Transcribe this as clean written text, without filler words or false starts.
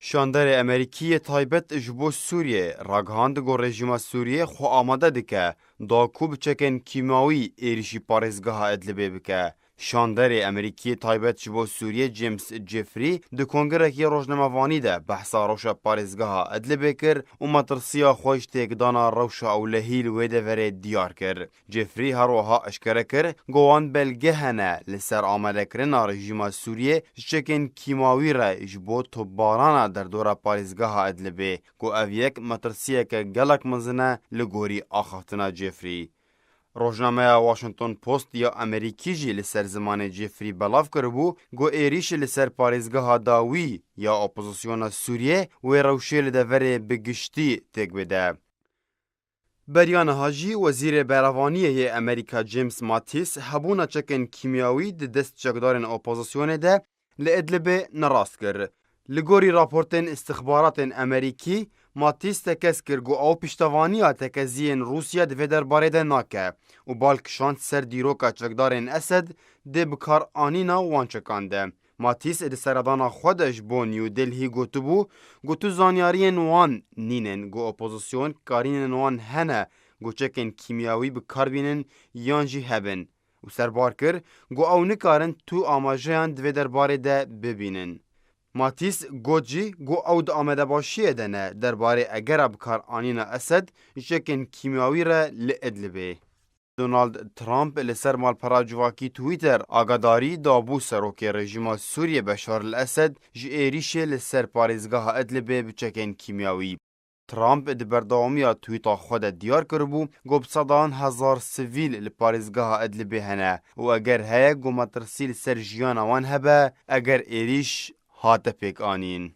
شاندر امریکی تایبت جبو سوریه راگهاند گو رژیم سوریه خو آماده دکه دا کوب چکن کیماوی ایریشی پارزگاه ادلبه بکه. شاندر امریکی تایبت جبو سوریه جیمز جفری ده کنگرکی روشنموانی ده بحثا روشا پارزگاه ادلبه کر و مطرسیا خوش تکدانا روشا او لحیل ویده وره دیار کر. جفری هروها اشکره کر گوان بلگه هنه لسر آمده کرنا رژیم سوریه چکن کیماوی را جبو تبارانا در دورا پارزگاه ادلبه گو او یک مطرسیه که گلک مزنه لگوری آخافتنا جفری. روزنامه واشنگتن پست یا امریکی جی لسر زمان جفری بلاف کربو گو ایریش لسر پارزگاه داوی یا اپوزیسیون سوریه و روشیل دوره بگشتی تک بده. بریان هاجی وزیر بهروانی امریکا جیمز ماتیس هبونا چکن کیمیاوی ده دست چکدارن اپوزیسیون ده لادلب نراست کرد. لگوری راپورتن استخبارات امریکی ماتیس تکس کر گو او پشتوانیا تکزین روسیا دوی درباره ده ناکه و بالکشاند سر دیروکا چکدارن اسد ده بکار آنینا وان چکانده. ماتیس ده سردانا خودش بو نیو دلهی گوتو زانیارین وان نینن گو اپوزیسیون کارینن وان هنه گو چکن کیمیاوی بکار بینن یانجی هبن و سربار کر گو او نکارن تو آماجهان دوی درباره ده ببینن. ماتیس گوجی گو او ده آمده باشیه دنه درباره اگر بکار آنینا اسد چکن کیمیاوی را لادلبه. دونالد ترامپ لسر مالپراجواکی تویتر آگاداری دابو سروک رژیم سوریه بشار الاسد جی ایریش لسر پارزگاه ادلبه بچکن کیمیاوی. ترامپ ده برداومی تویتا خود دیار کربو گو بصدان هزار سویل لپارزگاه ادلبه هنه و اگر هیا گو مترسیل سر جیان وان هبه اگر ایریش هات پیک آنین.